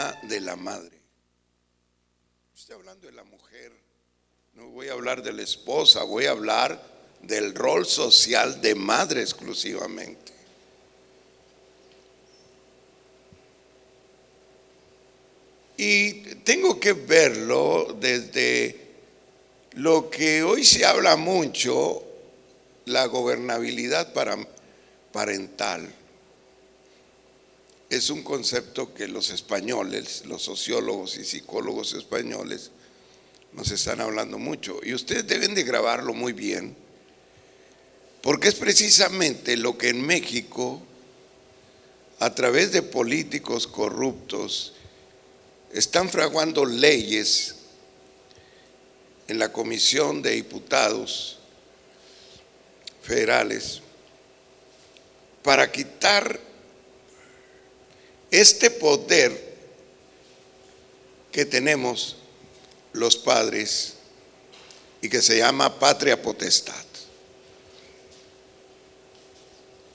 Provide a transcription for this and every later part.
habla de la madre. Estoy hablando de la mujer. No voy a hablar de la esposa, voy a hablar del rol social de madre exclusivamente. Y tengo que verlo desde lo que hoy se habla mucho, la gobernabilidad parental. Es un concepto que los españoles, los sociólogos y psicólogos españoles nos están hablando mucho. Y ustedes deben de grabarlo muy bien, porque es precisamente lo que en México, a través de políticos corruptos, están fraguando leyes en la Comisión de Diputados Federales para quitar este poder que tenemos los padres y que se llama patria potestad.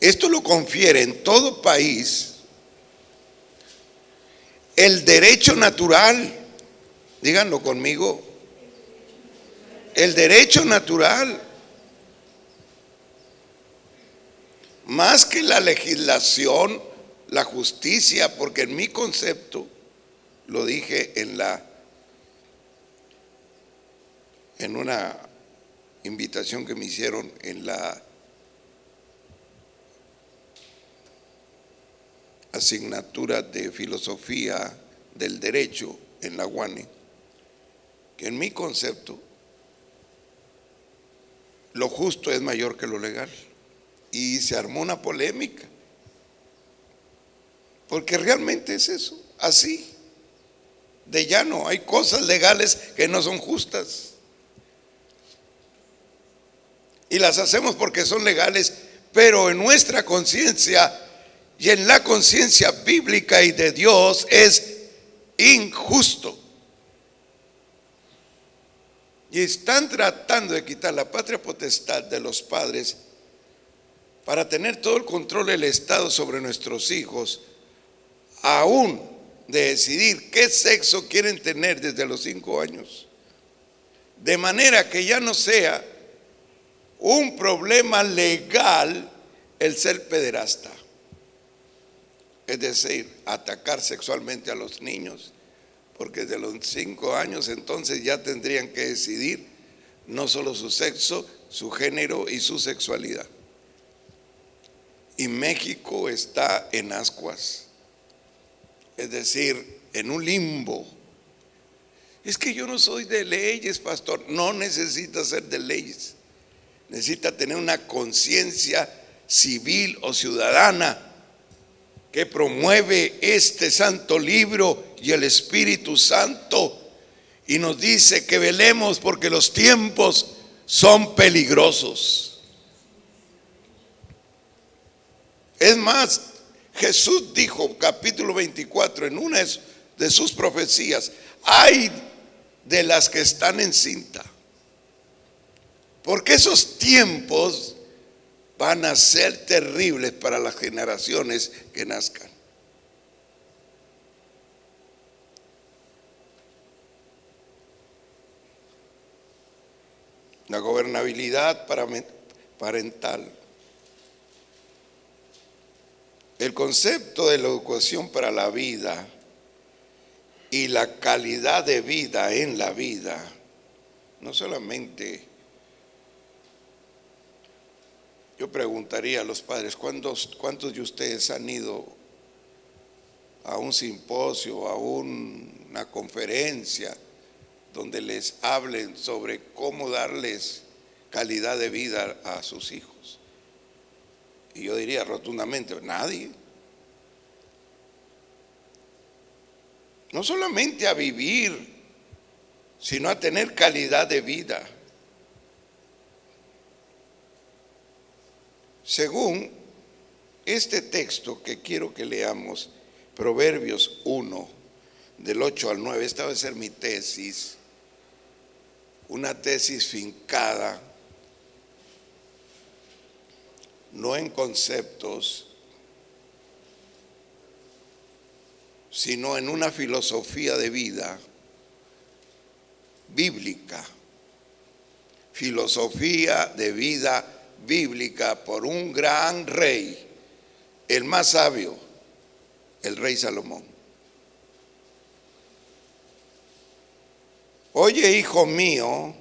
Esto lo confiere en todo país el derecho natural, díganlo conmigo, el derecho natural, más que la legislación, la justicia, porque en mi concepto, lo dije en una invitación que me hicieron en la asignatura de filosofía del derecho en la UANE, que en mi concepto lo justo es mayor que lo legal. Y se armó una polémica, porque realmente es eso, así de llano. Hay cosas legales que no son justas y las hacemos porque son legales, pero en nuestra conciencia y en la conciencia bíblica y de Dios es injusto. Y están tratando de quitar la patria potestad de los padres para tener todo el control del Estado sobre nuestros hijos, aún de decidir qué sexo quieren tener desde los 5 años, de manera que ya no sea un problema legal el ser pederasta, es decir, atacar sexualmente a los niños, porque desde los 5 años entonces ya tendrían que decidir no solo su sexo, su género y su sexualidad. Y México está en ascuas, es decir, en un limbo. Es que yo no soy de leyes, pastor. No necesita ser de leyes, necesita tener una conciencia civil o ciudadana que promueve este santo libro y el Espíritu Santo, y nos dice que velemos porque los tiempos son peligrosos. Es más, Jesús dijo, capítulo 24, en una de sus profecías: ay de las que están encinta, porque esos tiempos van a ser terribles para las generaciones que nazcan. La gobernabilidad parental. El concepto de la educación para la vida y la calidad de vida en la vida, no solamente, yo preguntaría a los padres, ¿cuántos de ustedes han ido a un simposio, a una conferencia donde les hablen sobre cómo darles calidad de vida a sus hijos? Y yo diría rotundamente, nadie. No solamente a vivir, sino a tener calidad de vida. Según este texto que quiero que leamos, Proverbios 1, del 8 al 9, esta va a ser mi tesis, una tesis fincada, no en conceptos, sino en una filosofía de vida bíblica. Filosofía de vida bíblica por un gran rey, el más sabio, el rey Salomón. Oye, hijo mío,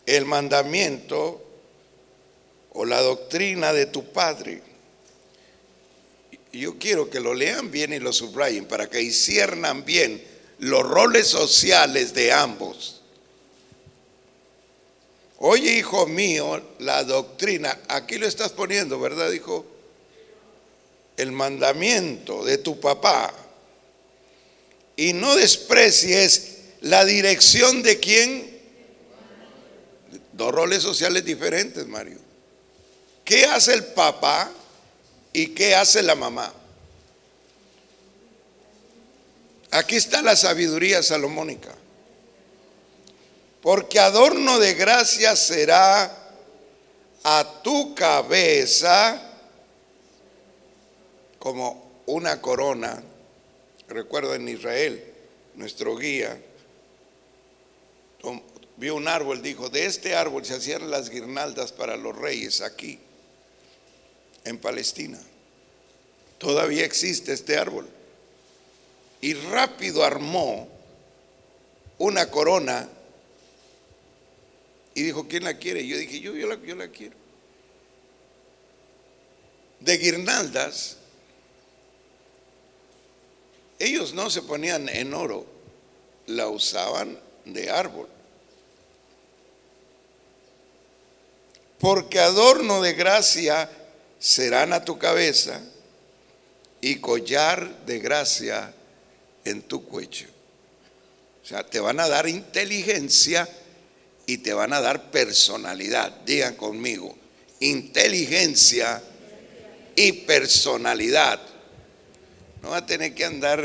el mandamiento o la doctrina de tu padre. Yo quiero que lo lean bien y lo subrayen para que disciernan bien los roles sociales de ambos. Oye, hijo mío, la doctrina, aquí lo estás poniendo, ¿verdad, hijo? El mandamiento de tu papá. Y no desprecies la dirección de quién. Dos roles sociales diferentes, Mario. ¿Qué hace el papá y qué hace la mamá? Aquí está la sabiduría salomónica. Porque adorno de gracia será a tu cabeza como una corona. Recuerdo en Israel, nuestro guía vio un árbol, dijo, de este árbol se hacían las guirnaldas para los reyes aquí, en Palestina. Todavía existe este árbol. Y rápido armó una corona y dijo, ¿quién la quiere? Yo dije, yo la quiero. De guirnaldas. Ellos no se ponían en oro, la usaban de árbol. Porque adorno de gracia serán a tu cabeza y collar de gracia en tu cuello. O sea, te van a dar inteligencia y te van a dar personalidad. Digan conmigo, inteligencia y personalidad. No va a tener que andar,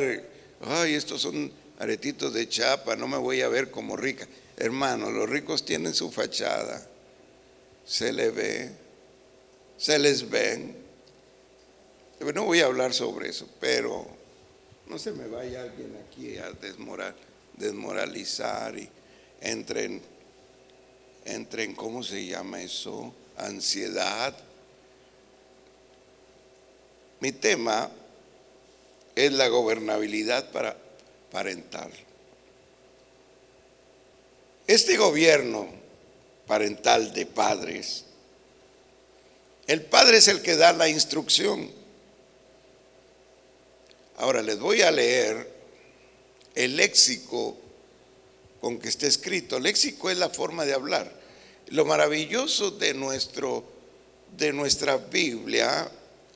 ay, estos son aretitos de chapa, no me voy a ver como rica. Hermano, los ricos tienen su fachada, se les ve, se les ven. No voy a hablar sobre eso, pero no se me vaya alguien aquí a desmoralizar y entren, ¿cómo se llama eso? Ansiedad. Mi tema es la gobernabilidad parental. Este gobierno parental de padres, el padre es el que da la instrucción. Ahora les voy a leer el léxico con que está escrito. El léxico es la forma de hablar. Lo maravilloso de nuestra Biblia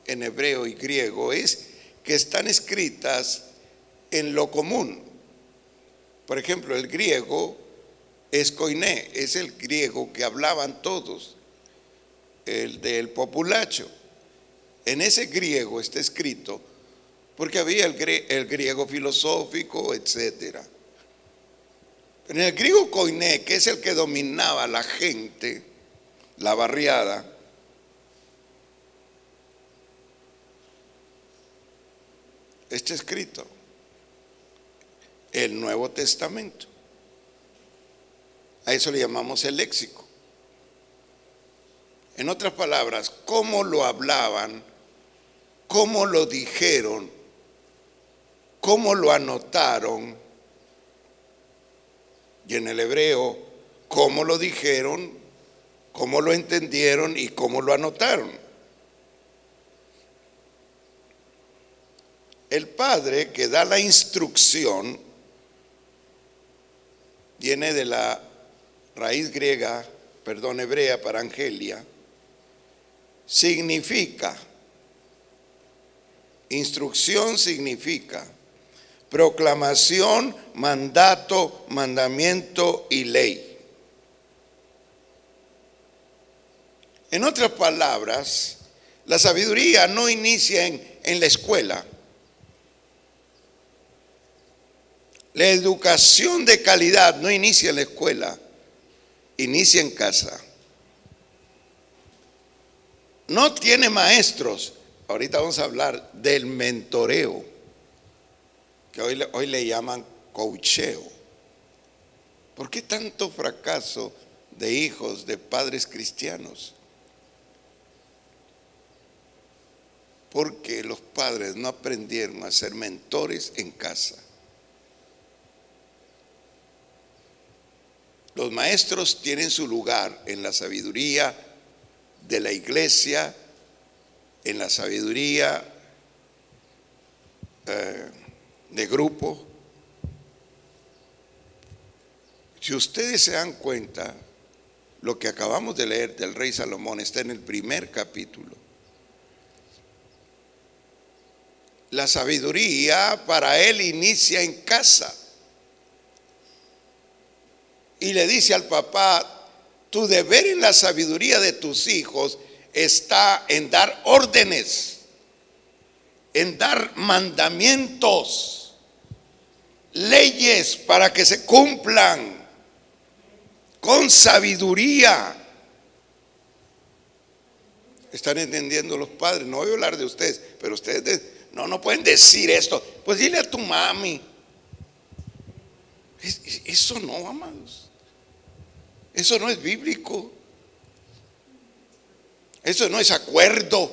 en hebreo y griego es que están escritas en lo común. Por ejemplo, el griego es koiné, es el griego que hablaban todos, el del populacho. En ese griego está escrito, porque había el griego filosófico, etcétera. En el griego koiné, que es el que dominaba a la gente, la barriada, está escrito el Nuevo Testamento. A eso le llamamos el léxico. En otras palabras, cómo lo hablaban, cómo lo dijeron, cómo lo anotaron. Y en el hebreo, cómo lo dijeron, cómo lo entendieron y cómo lo anotaron. El padre que da la instrucción viene de la raíz hebrea para Angelia, significa, instrucción significa proclamación, mandato, mandamiento y ley. En otras palabras, la sabiduría no inicia en la escuela. La educación de calidad no inicia en la escuela, inicia en casa. No tiene maestros, ahorita vamos a hablar del mentoreo, que hoy le llaman coacheo. ¿Por qué tanto fracaso de hijos de padres cristianos? Porque los padres no aprendieron a ser mentores en casa. Los maestros tienen su lugar en la sabiduría de la iglesia, en la sabiduría de grupo. Si ustedes se dan cuenta, lo que acabamos de leer del rey Salomón está en el primer capítulo. La sabiduría para él inicia en casa. Y le dice al papá: tu deber en la sabiduría de tus hijos está en dar órdenes, en dar mandamientos, leyes para que se cumplan con sabiduría. ¿Están entendiendo los padres? No voy a hablar de ustedes, pero ustedes no pueden decir esto. Pues dile a tu mami. Eso no, amados. Eso no es bíblico. Eso no es acuerdo.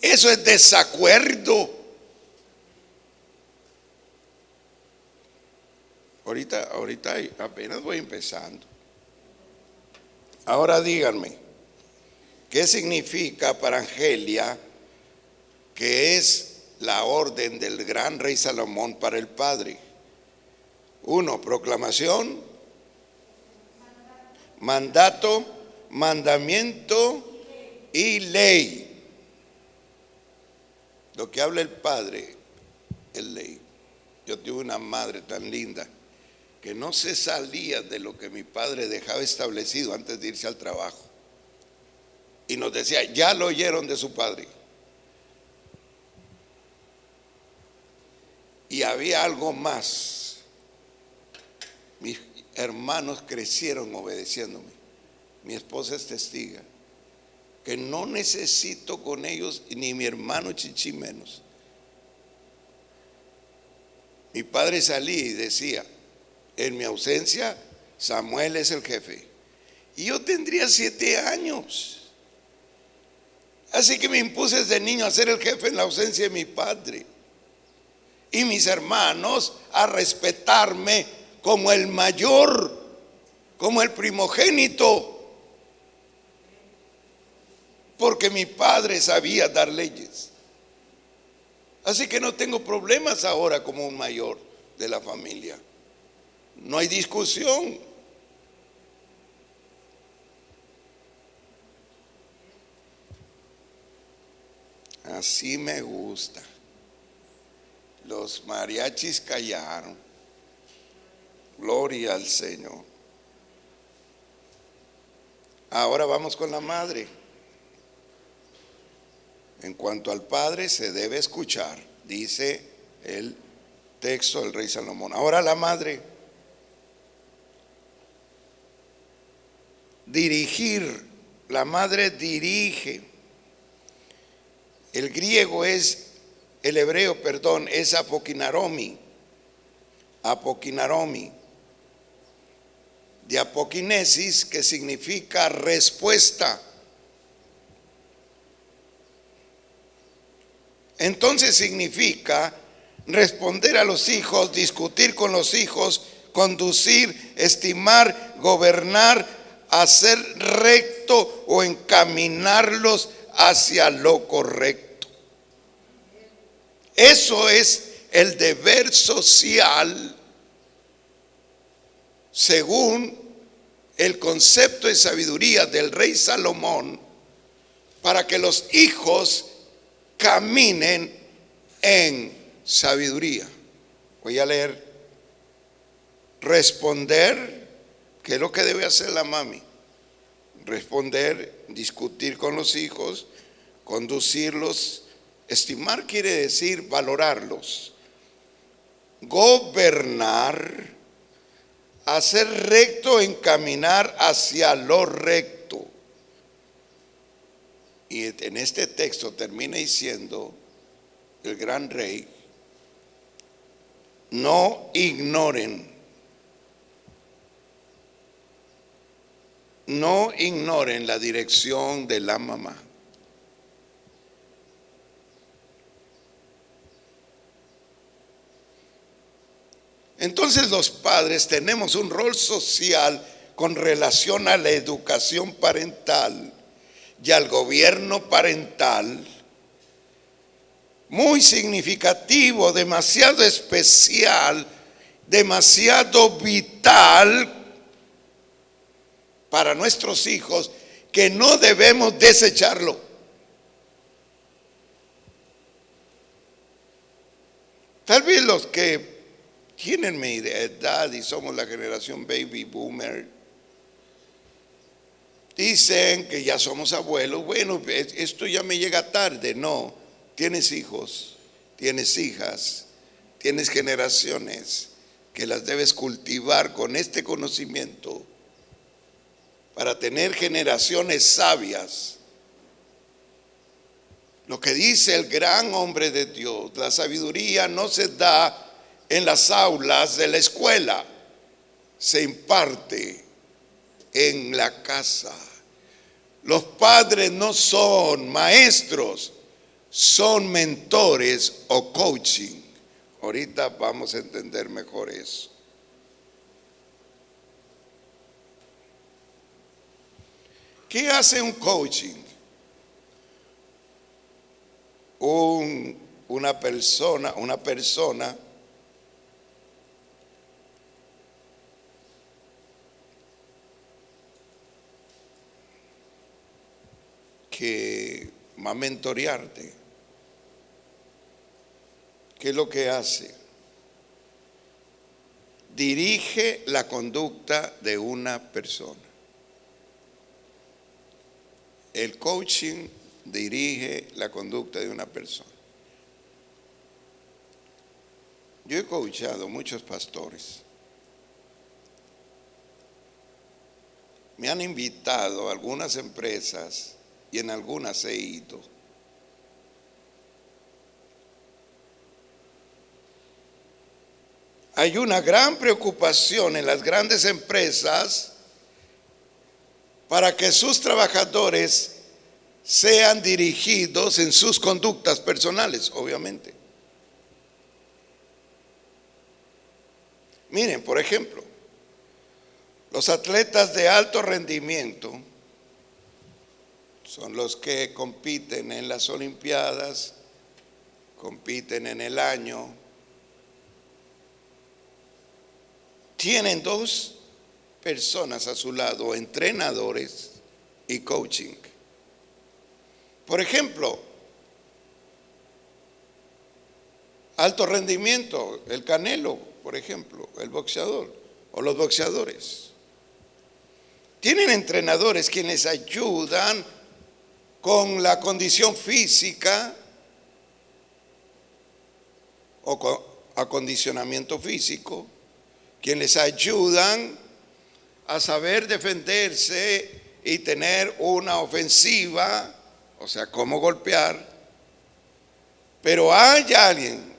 Eso es desacuerdo. Ahorita apenas voy empezando. Ahora díganme, ¿qué significa para Angelia, que es la orden del gran rey Salomón para el padre? 1, proclamación, mandato, mandamiento y ley. Lo que habla el padre es ley. Yo tuve una madre tan linda que no se salía de lo que mi padre dejaba establecido antes de irse al trabajo. Y nos decía: ya lo oyeron de su padre. Y había algo más. Mis hermanos crecieron obedeciéndome. Mi esposa es testiga que no necesito con ellos, ni mi hermano Chichi menos. Mi padre salía y decía: en mi ausencia Samuel es el jefe. Y yo tendría 7 años. Así que me impuse desde niño a ser el jefe en la ausencia de mi padre. Y mis hermanos a respetarme como el mayor, como el primogénito. Porque mi padre sabía dar leyes. Así que no tengo problemas ahora como un mayor de la familia. No hay discusión. Así me gusta. Los mariachis callaron. Gloria al Señor. Ahora vamos con la madre. En cuanto al padre, se debe escuchar, dice el texto del rey Salomón. Ahora la madre. Dirigir. La madre dirige. El griego es, el hebreo, perdón, es apokinaromi. Apokinaromi. De apokinesis, que significa respuesta. Entonces significa responder a los hijos, discutir con los hijos, conducir, estimar, gobernar, hacer recto o encaminarlos hacia lo correcto. Eso es el deber social según el concepto de sabiduría del rey Salomón, para que los hijos caminen en sabiduría. Voy a leer: responder, ¿qué es lo que debe hacer la mami? Responder, discutir con los hijos, conducirlos. Estimar quiere decir valorarlos. Gobernar, hacer recto, encaminar hacia lo recto. Y en este texto termina diciendo el gran rey: no ignoren la dirección de la mamá. Entonces los padres tenemos un rol social con relación a la educación parental y al gobierno parental muy significativo, demasiado especial, demasiado vital para nuestros hijos, que no debemos desecharlo. Tal vez los que tienen mi edad y somos la generación baby boomer dicen que ya somos abuelos. Bueno, esto ya me llega tarde. No, tienes hijos, tienes hijas, tienes generaciones que las debes cultivar con este conocimiento para tener generaciones sabias. Lo que dice el gran hombre de Dios: la sabiduría no se da en las aulas de la escuela, se imparte en la casa. Los padres no son maestros, son mentores o coaching. Ahorita vamos a entender mejor eso. ¿Qué hace un coaching? Una persona que va a mentorearte. ¿Qué es lo que hace? Dirige la conducta de una persona. El coaching dirige la conducta de una persona. Yo he coachado muchos pastores. Me han invitado a algunas empresas y en algunas he ido. Hay una gran preocupación en las grandes empresas para que sus trabajadores sean dirigidos en sus conductas personales, obviamente. Miren, por ejemplo, los atletas de alto rendimiento son los que compiten en las Olimpiadas, compiten en el año. Tienen dos personas a su lado, entrenadores y coaching. Por ejemplo, alto rendimiento, el Canelo, por ejemplo, el boxeador o los boxeadores. Tienen entrenadores quienes ayudan con la condición física o con acondicionamiento físico, quienes ayudan a saber defenderse y tener una ofensiva, o sea, cómo golpear. Pero hay alguien,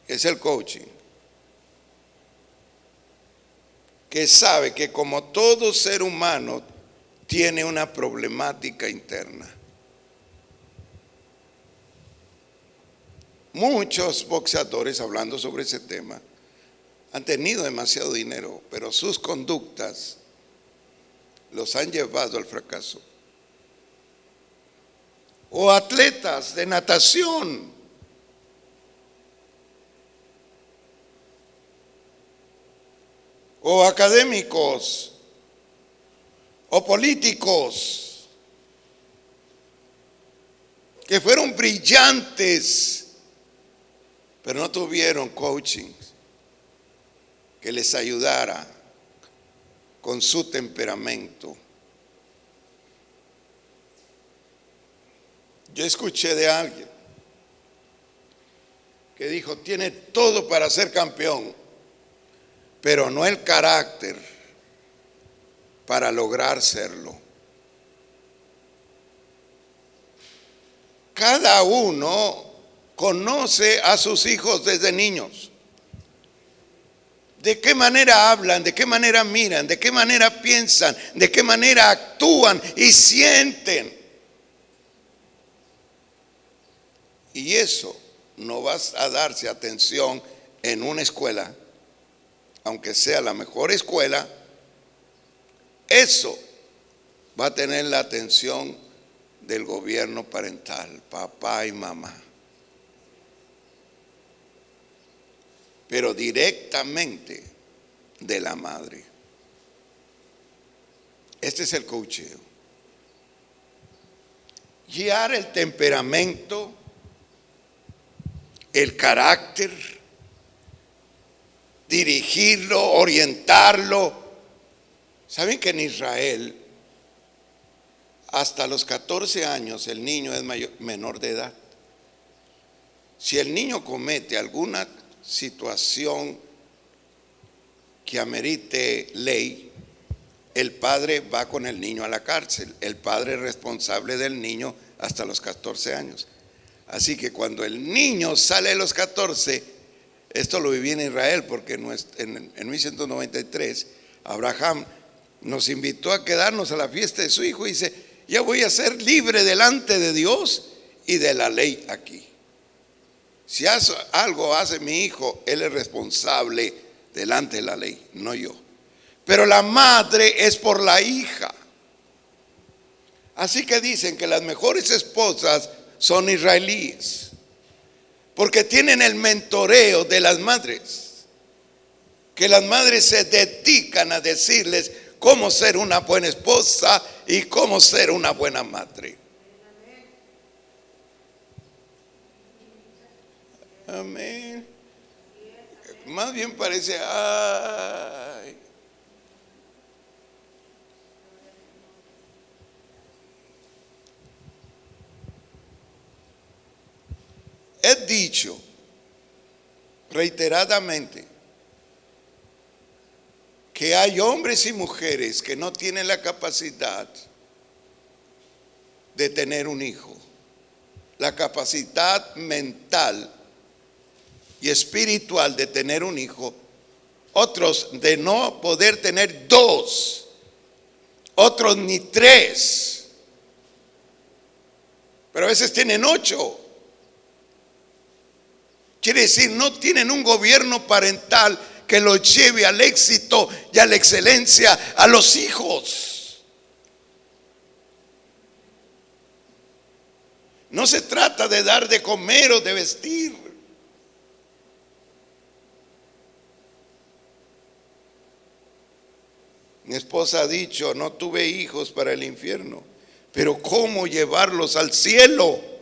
que es el coaching, que sabe que como todo ser humano tiene una problemática interna. Muchos boxeadores, hablando sobre ese tema, han tenido demasiado dinero, pero sus conductas los han llevado al fracaso. O atletas de natación, o académicos, o políticos, que fueron brillantes, pero no tuvieron coaching que les ayudara con su temperamento. Yo escuché de alguien que dijo: tiene todo para ser campeón, pero no el carácter para lograr serlo. cada uno conoce a sus hijos desde niños. ¿De qué manera hablan? ¿De qué manera miran? ¿De qué manera piensan? ¿De qué manera actúan y sienten? Y eso no va a darse atención en una escuela, aunque sea la mejor escuela. Eso va a tener la atención del gobierno parental, papá y mamá. Pero directamente de la madre. Este es el coacheo. Guiar el temperamento, el carácter, dirigirlo, orientarlo. ¿Saben que en Israel hasta los 14 años el niño es menor de edad? Si el niño comete alguna situación que amerite ley, el padre va con el niño a la cárcel. El padre es responsable del niño hasta los 14 años. Así que cuando el niño sale de los 14, esto lo viví en Israel porque en 1193 Abraham nos invitó a quedarnos a la fiesta de su hijo y dice: ya voy a ser libre delante de Dios y de la ley aquí. Si algo hace mi hijo, él es responsable delante de la ley, no yo. Pero la madre es por la hija. Así que dicen que las mejores esposas son israelíes, porque tienen el mentoreo de las madres, que las madres se dedican a decirles cómo ser una buena esposa y cómo ser una buena madre. Amén. Más bien parece, ay. He dicho reiteradamente que hay hombres y mujeres que no tienen la capacidad de tener un hijo, la capacidad mental y espiritual de tener un hijo, otros de no poder tener dos, otros ni tres, pero a veces tienen 8. Quiere decir, no tienen un gobierno parental que los lleve al éxito y a la excelencia a los hijos. No se trata de dar de comer o de vestir. Mi esposa ha dicho: no tuve hijos para el infierno, pero ¿cómo llevarlos al cielo?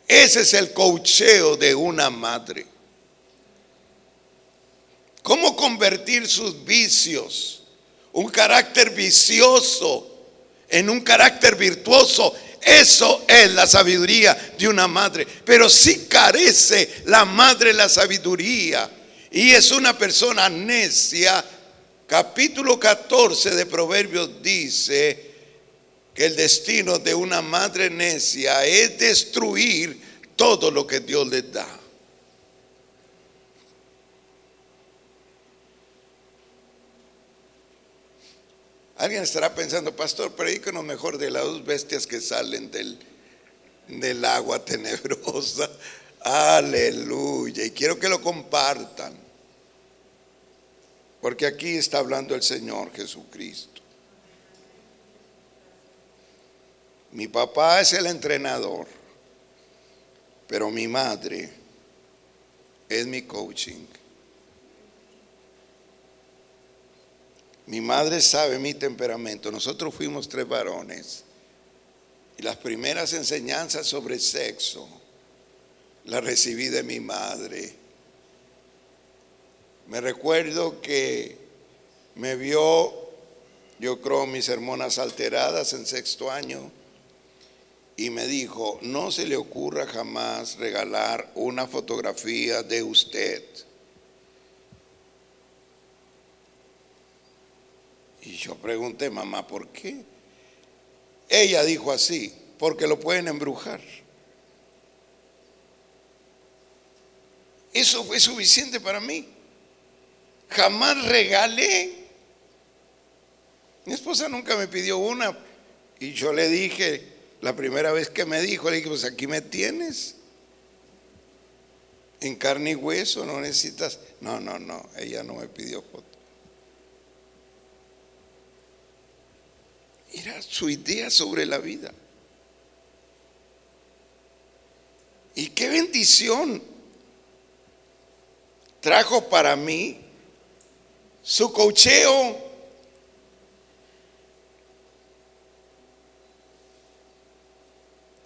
Ese es el coacheo de una madre. ¿Cómo convertir sus vicios, un carácter vicioso, en un carácter virtuoso? Eso es la sabiduría de una madre. Pero si carece la madre la sabiduría y es una persona necia, capítulo 14 de Proverbios dice que el destino de una madre necia es destruir todo lo que Dios les da. Alguien estará pensando: pastor, predícanos mejor de las 2 bestias que salen del agua tenebrosa. Aleluya. Y quiero que lo compartan, porque aquí está hablando el Señor Jesucristo. Mi papá es el entrenador, pero mi madre es mi coaching. Mi madre sabe mi temperamento. Nosotros fuimos 3 varones y las primeras enseñanzas sobre sexo las recibí de mi madre. Me recuerdo que me vio, yo creo, mis hormonas alteradas en 6º año y me dijo: no se le ocurra jamás regalar una fotografía de usted. Y yo pregunté: mamá, ¿por qué? Ella dijo así: porque lo pueden embrujar. Eso fue suficiente para mí. Jamás regalé. Mi esposa nunca me pidió una. Y yo le dije, la primera vez que me dijo, le dije, pues aquí me tienes. En carne y hueso, no necesitas. No, ella no me pidió foto. Era su idea sobre la vida. Y qué bendición trajo para mí su coacheo.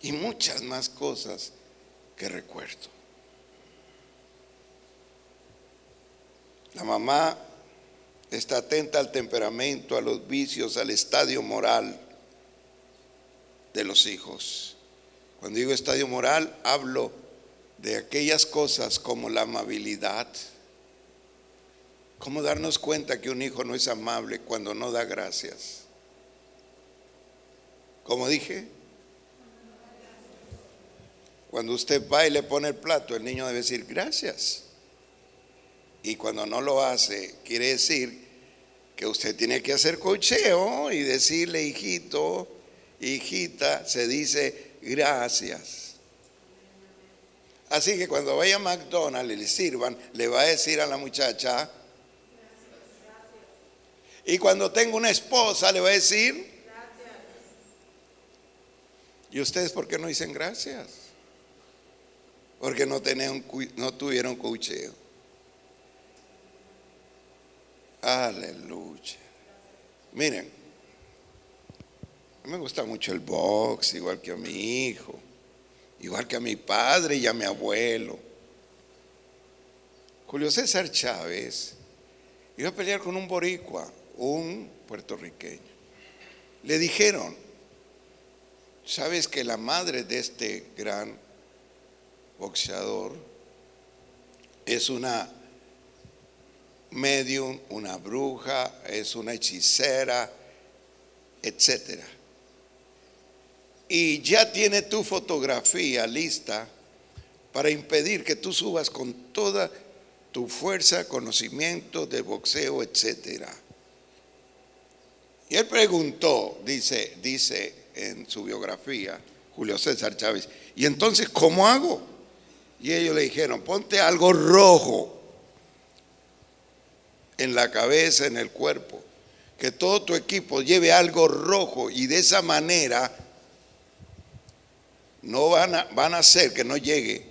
Y muchas más cosas que recuerdo. La mamá está atenta al temperamento, a los vicios, al estadio moral de los hijos. Cuando digo estadio moral, hablo de aquellas cosas como la amabilidad. ¿Cómo darnos cuenta que un hijo no es amable cuando no da gracias? Como dije, cuando usted va y le pone el plato, el niño debe decir gracias. Y cuando no lo hace, quiere decir que usted tiene que hacer coacheo y decirle, hijito, hijita, se dice gracias. Así que cuando vaya a McDonald's y le sirvan, le va a decir a la muchacha. Y cuando tenga una esposa, le va a decir. ¿Y ustedes por qué no dicen gracias? Porque no tuvieron coacheo. Aleluya. Miren, me gusta mucho el box, igual que a mi hijo, igual que a mi padre y a mi abuelo. Julio César Chávez iba a pelear con un boricua, un puertorriqueño. Le dijeron, ¿sabes que la madre de este gran boxeador es una medium, una bruja, es una hechicera, etcétera? Y ya tiene tu fotografía lista para impedir que tú subas con toda tu fuerza, conocimiento de boxeo, etcétera. Y él preguntó, dice en su biografía, Julio César Chávez, ¿y entonces cómo hago? Y ellos le dijeron, ponte algo rojo en la cabeza, en el cuerpo, que todo tu equipo lleve algo rojo, y de esa manera no van a hacer que no llegue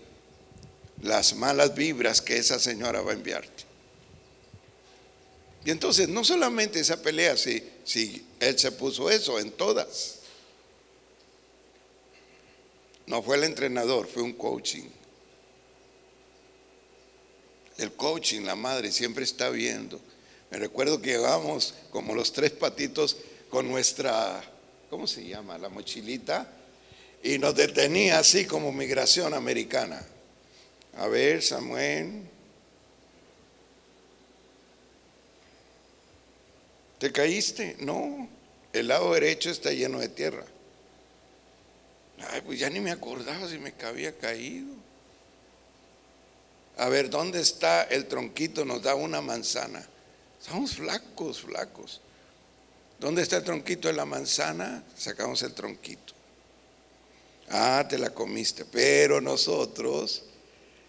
las malas vibras que esa señora va a enviarte. Y entonces no solamente esa pelea, si él se puso eso, en todas. No fue el entrenador, fue un coaching. El coaching, la madre siempre está viendo. Me recuerdo que llegábamos como los tres patitos con nuestra, ¿cómo se llama? La mochilita. Y nos detenía así como migración americana. A ver, Samuel, ¿te caíste? No, el lado derecho está lleno de tierra. Ay, pues ya ni me acordaba si me había caído. A ver, ¿dónde está el tronquito? Nos da una manzana. Estamos flacos. ¿Dónde está el tronquito de la manzana? Sacamos el tronquito. Ah, te la comiste. Pero nosotros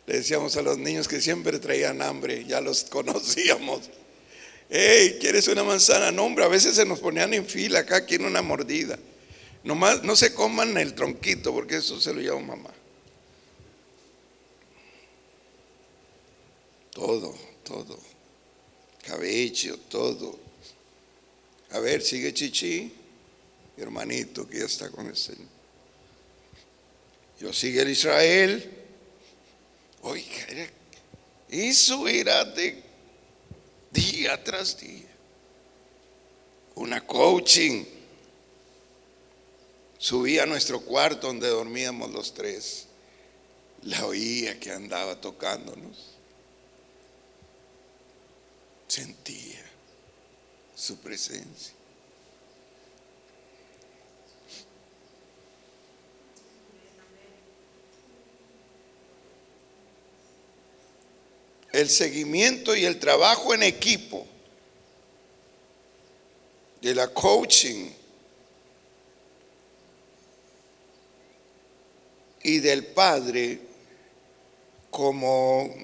le decíamos a los niños que siempre traían hambre, ya los conocíamos. Hey, ¿quieres una manzana? No, hombre, a veces se nos ponían en fila, acá quieren una mordida. Nomás no se coman el tronquito, porque eso se lo lleva mamá. Todo. Cabello, todo. A ver, sigue Chichi, mi hermanito que ya está con el Señor. Yo sigue el Israel. Oiga, eso era de día tras día. Una coaching. Subí a nuestro cuarto donde dormíamos los tres. La oía que andaba tocándonos. Sentía su presencia. el seguimiento y el trabajo en equipo, de la coaching y del padre como,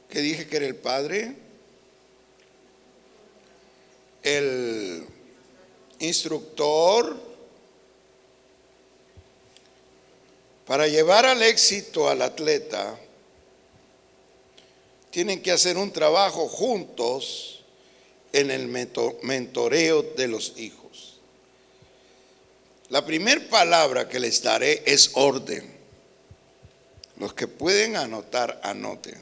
¿qué dije que era el padre? El instructor, para llevar al éxito al atleta, tienen que hacer un trabajo juntos en el mentoreo de los hijos. La primera palabra que les daré es orden. Los que pueden anotar, anoten.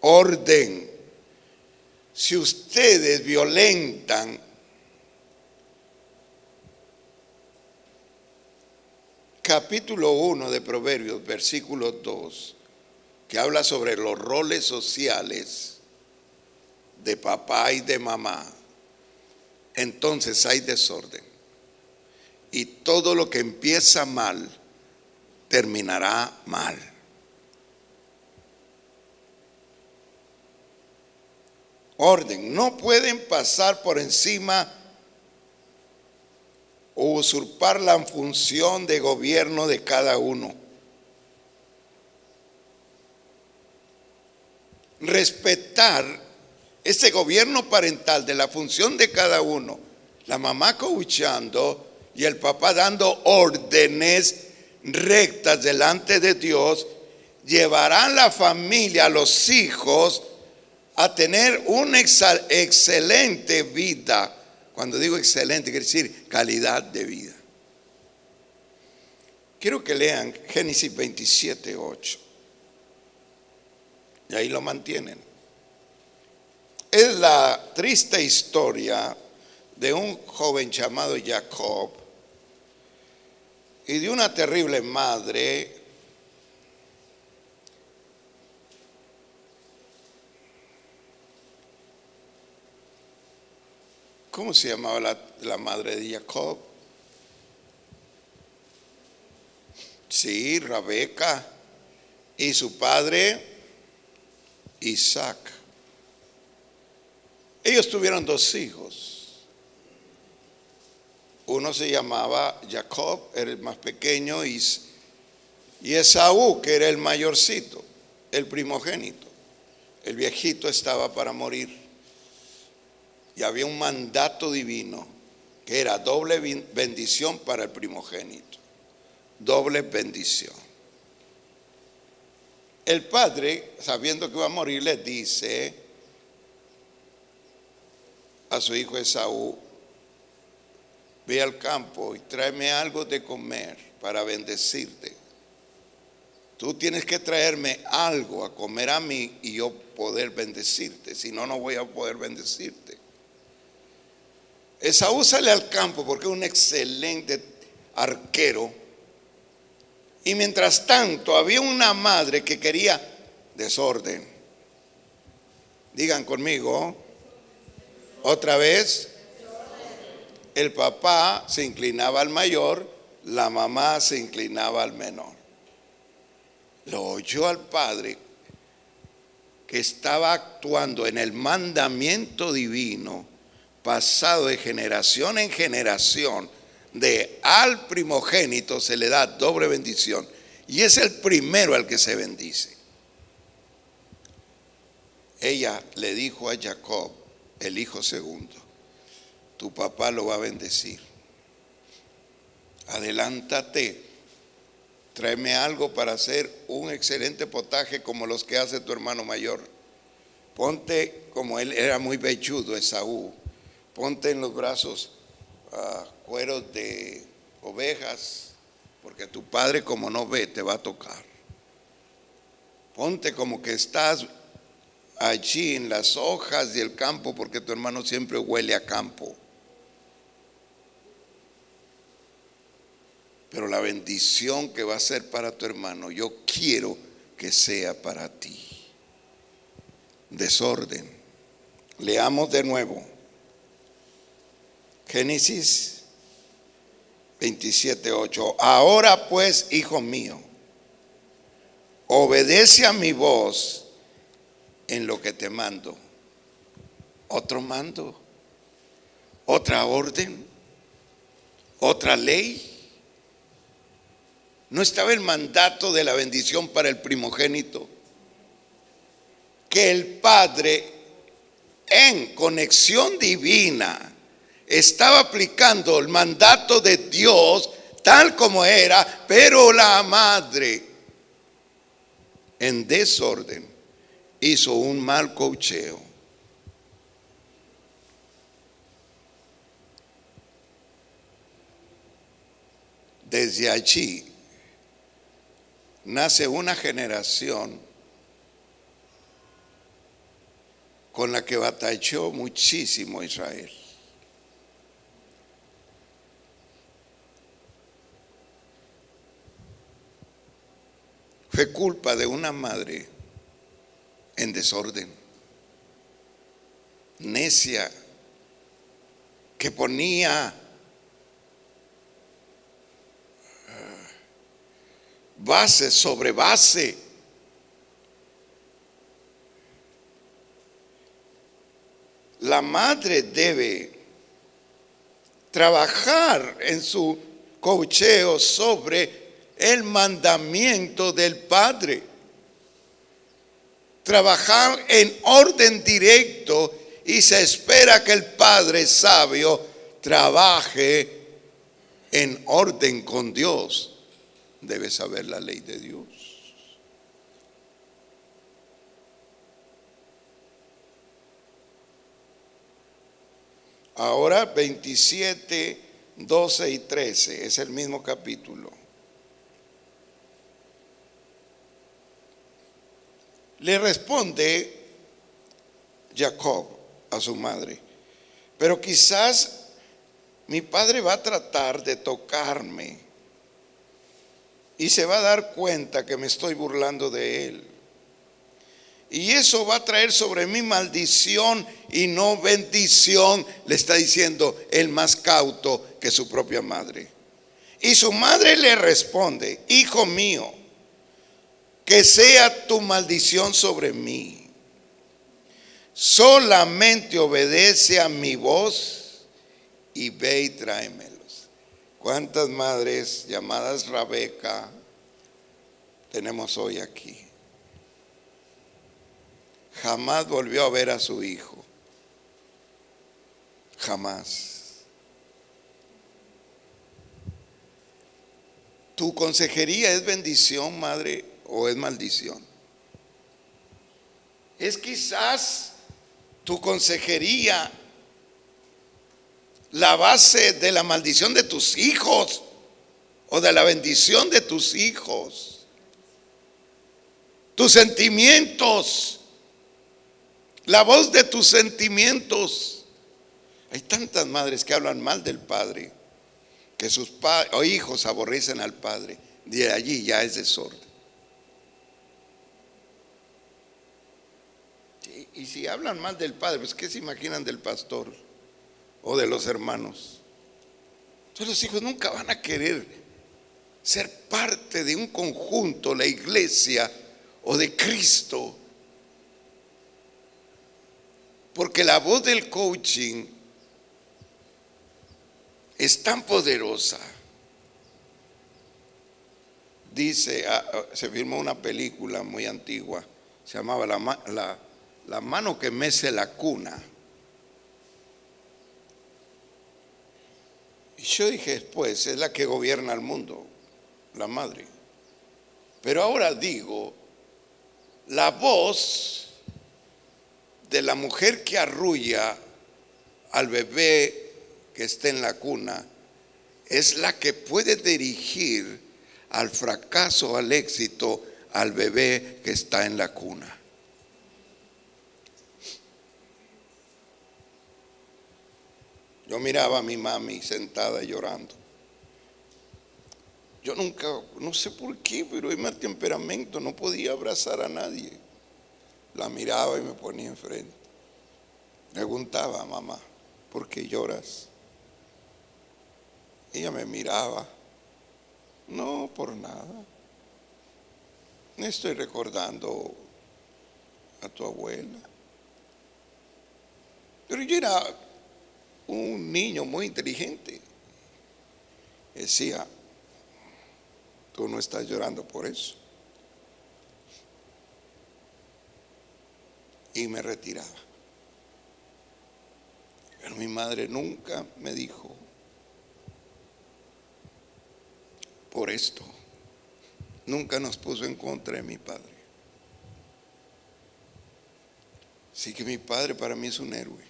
Orden. Si ustedes violentan capítulo 1 de Proverbios, versículo 2, que habla sobre los roles sociales de papá y de mamá, entonces hay desorden. Y todo lo que empieza mal, terminará mal. Orden. No pueden pasar por encima o usurpar la función de gobierno de cada uno. Respetar ese gobierno parental de la función de cada uno, la mamá coachando y el papá dando órdenes rectas delante de Dios, llevarán la familia, a los hijos, a tener una excelente vida. Cuando digo excelente, quiere decir calidad de vida. Quiero que lean Génesis 27:8. Y ahí lo mantienen. Es la triste historia de un joven llamado Jacob y de una terrible madre ¿cómo se llamaba la madre de Jacob? Sí, Rebeca. Y su padre, Isaac. Ellos tuvieron dos hijos. Uno se llamaba Jacob, era el más pequeño, y Esaú, que era el mayorcito, el primogénito. El viejito estaba para morir. Y había un mandato divino que era doble bendición para el primogénito. Doble bendición. El padre, sabiendo que iba a morir, le dice a su hijo Esaú: ve al campo y tráeme algo de comer para bendecirte. Tú tienes que traerme algo a comer a mí y yo poder bendecirte, si no, no voy a poder bendecirte. Esaú sale al campo porque es un excelente arquero. Y mientras tanto había una madre que quería desorden. Digan conmigo, otra vez. El papá se inclinaba al mayor, la mamá se inclinaba al menor. Lo oyó al padre que estaba actuando en el mandamiento divino, pasado de generación en generación, de al primogénito se le da doble bendición y es el primero al que se bendice. Ella le dijo a Jacob, el hijo segundo: tu papá lo va a bendecir. Adelántate, tráeme algo para hacer un excelente potaje como los que hace tu hermano mayor. Ponte, como él era muy velludo, Esaú, ponte en los brazos cueros de ovejas, porque tu padre, como no ve, te va a tocar. Ponte como que estás allí en las hojas del campo, porque tu hermano siempre huele a campo. Pero la bendición que va a ser para tu hermano, yo quiero que sea para ti. Desorden. Leamos de nuevo. Génesis 27:8. Ahora pues, hijo mío, obedece a mi voz en lo que te mando. Otro mando, otra orden, otra ley. ¿No estaba el mandato de la bendición para el primogénito? Que el Padre, en conexión divina, estaba aplicando el mandato de Dios tal como era, pero la madre, en desorden, hizo un mal coacheo. Desde allí nace una generación con la que batalló muchísimo Israel. Fue culpa de una madre en desorden, necia, que ponía base sobre base. La madre debe trabajar en su coacheo sobre el mandamiento del Padre. Trabajar en orden directo, y se espera que el Padre sabio trabaje en orden con Dios. Debe saber la ley de Dios. Ahora 27, 12 y 13 es el mismo capítulo. Le responde Jacob a su madre: pero quizás mi padre va a tratar de tocarme y se va a dar cuenta que me estoy burlando de él. Y eso va a traer sobre mí maldición y no bendición, le está diciendo el más cauto que su propia madre. Y su madre le responde: hijo mío, que sea tu maldición sobre mí. Solamente obedece a mi voz y ve y tráemelos. ¿Cuántas madres llamadas Rebeca tenemos hoy aquí? Jamás volvió a ver a su hijo. Jamás. ¿Tu consejería es bendición, madre, o es maldición? ¿Es quizás tu consejería la base de la maldición de tus hijos o de la bendición de tus hijos? Tus sentimientos, la voz de tus sentimientos. Hay tantas madres que hablan mal del padre, que sus o hijos aborrecen al padre. De allí ya es desorden. Y si hablan mal del padre, pues ¿qué se imaginan del pastor o de los hermanos? Entonces los hijos nunca van a querer ser parte de un conjunto, la iglesia o de Cristo. Porque la voz del coaching es tan poderosa. Dice, se filmó una película muy antigua, se llamaba La mano que mece la cuna. Y yo dije, pues es la que gobierna el mundo, la madre. Pero ahora digo, la voz de la mujer que arrulla al bebé que está en la cuna es la que puede dirigir al fracaso o al éxito al bebé que está en la cuna. Yo miraba a mi mami sentada llorando. Yo nunca, no sé por qué, pero es mal temperamento, no podía abrazar a nadie. La miraba y me ponía enfrente. Preguntaba: mamá, ¿por qué lloras? Ella me miraba: no, por nada. Estoy recordando a tu abuela. Pero yo era un niño muy inteligente. Decía, tú no estás llorando por eso. Y me retiraba. Pero mi madre nunca me dijo, por esto. Nunca nos puso en contra de mi padre. Así que mi padre para mí es un héroe.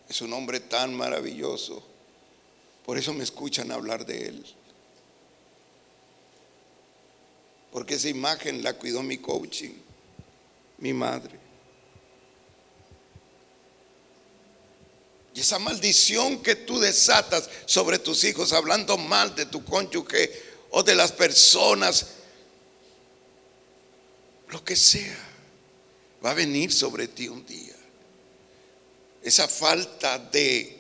Es un hombre tan maravilloso. Por eso me escuchan hablar de él. Porque esa imagen la cuidó mi coaching, mi madre. Y esa maldición que tú desatas sobre tus hijos hablando mal de tu cónyuge o de las personas, lo que sea, va a venir sobre ti un día. Esa falta de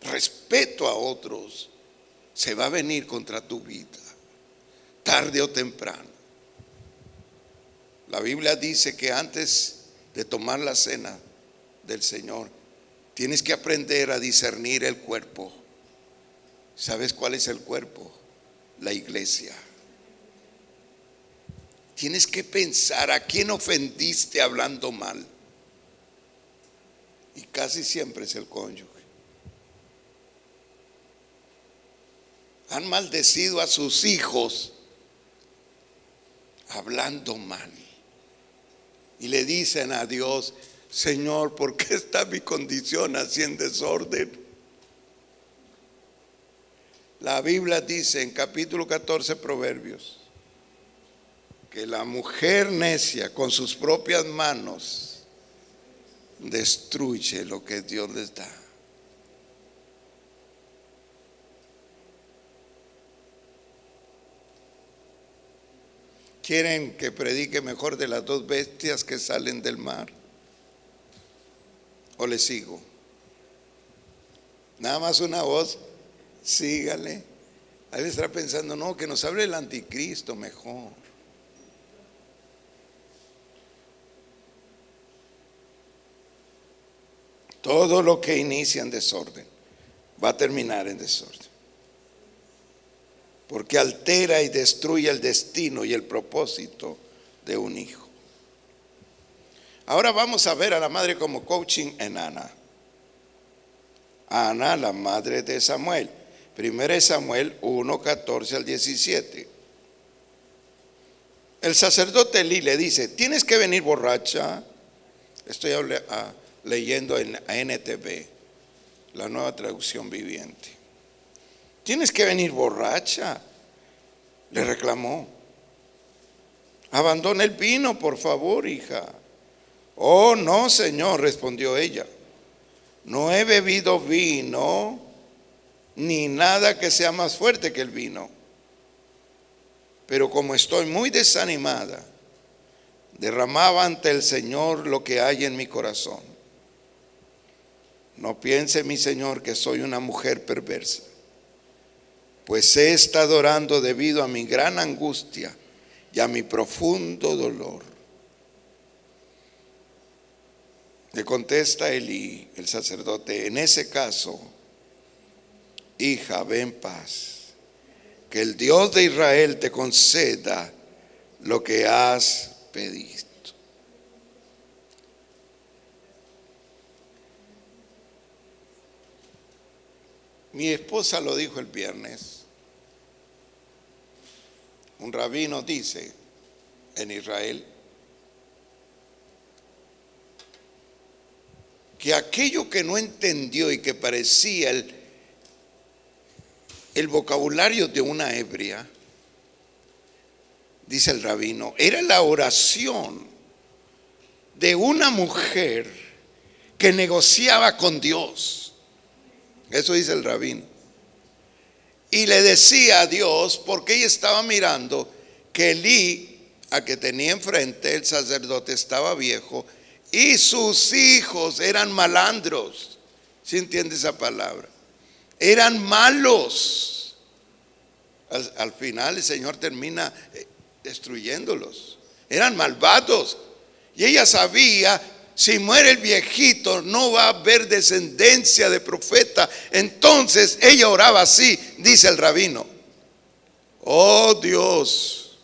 respeto a otros se va a venir contra tu vida, tarde o temprano. La Biblia dice que antes de tomar la cena del Señor, tienes que aprender a discernir el cuerpo. ¿Sabes cuál es el cuerpo? La iglesia. Tienes que pensar a quién ofendiste hablando mal. Y casi siempre es el cónyuge. Han maldecido a sus hijos hablando mal. Y le dicen a Dios, Señor, ¿por qué está mi condición así en desorden? La Biblia dice en capítulo 14 Proverbios que la mujer necia con sus propias manos destruye lo que Dios les da. ¿Quieren que predique mejor de las dos bestias que salen del mar? ¿O le sigo? Nada más una voz, sígale. Alguien estará pensando, no, que nos hable el anticristo mejor. Todo lo que inicia en desorden va a terminar en desorden. Porque altera y destruye el destino y el propósito de un hijo. Ahora vamos a ver a la madre como coaching en Ana. Ana, la madre de Samuel. 1 Samuel 1, 14 al 17. El sacerdote Elí le dice, tienes que venir borracha. Estoy leyendo en NTV, la Nueva Traducción Viviente. Tienes que venir borracha, le reclamó. Abandona el vino, por favor, hija. Oh, no, Señor, respondió ella. No he bebido vino, ni nada que sea más fuerte que el vino. Pero como estoy muy desanimada, derramaba ante el Señor lo que hay en mi corazón. No piense, mi Señor, que soy una mujer perversa, pues he estado orando debido a mi gran angustia y a mi profundo dolor. Le contesta Elí, el sacerdote, en ese caso, hija, ve en paz, que el Dios de Israel te conceda lo que has pedido. Mi esposa lo dijo el viernes. Un rabino dice en Israel que aquello que no entendió y que parecía el vocabulario de una ebria, dice el rabino, era la oración de una mujer que negociaba con Dios. Eso dice el rabino. Y le decía a Dios, porque ella estaba mirando que Elí, a que tenía enfrente, el sacerdote, estaba viejo y sus hijos eran malandros. ¿Sí entiende esa palabra? Eran malos. Al final el Señor termina destruyéndolos. Eran malvados. Y ella sabía, si muere el viejito no va a haber descendencia de profeta. Entonces ella oraba así, dice el rabino: oh Dios,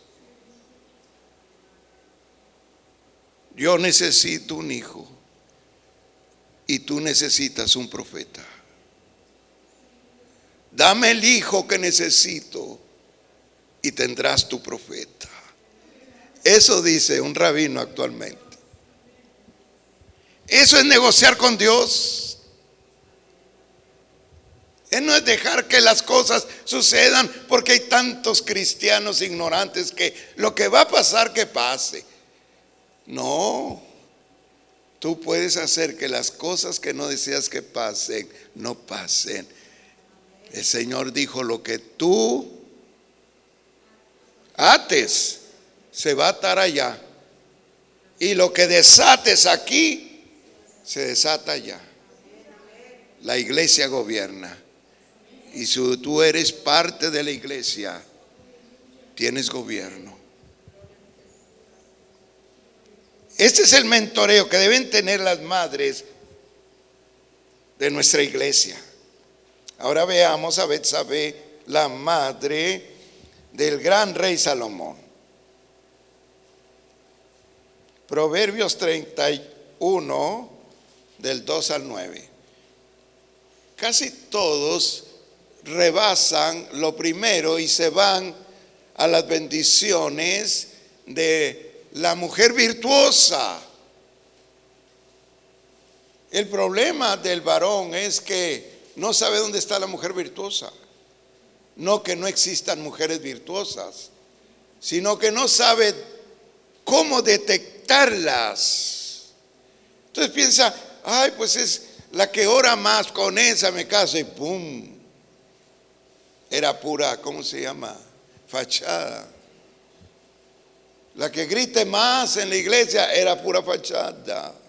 yo necesito un hijo y tú necesitas un profeta. Dame el hijo que necesito y tendrás tu profeta. Eso dice un rabino actualmente. Eso es negociar con Dios. No es dejar que las cosas sucedan porque hay tantos cristianos ignorantes que lo que va a pasar que pase. No, tú puedes hacer que las cosas que no deseas que pasen, no pasen. El Señor dijo: lo que tú ates se va a atar allá, y lo que desates aquí se desata allá. La iglesia gobierna, y si tú eres parte de la iglesia, tienes gobierno. Este es el mentoreo que deben tener las madres de nuestra iglesia. Ahora veamos a Betsabé, la madre del gran rey Salomón. Proverbios 31, del 2 al 9. Casi todos rebasan lo primero y se van a las bendiciones de la mujer virtuosa. El problema del varón es que no sabe dónde está la mujer virtuosa. No que no existan mujeres virtuosas, sino que no sabe cómo detectarlas. Entonces piensa: ay, pues es la que ora más, con esa me caso, y pum, era pura, ¿cómo se llama? Fachada. La que grite más en la iglesia era pura fachada.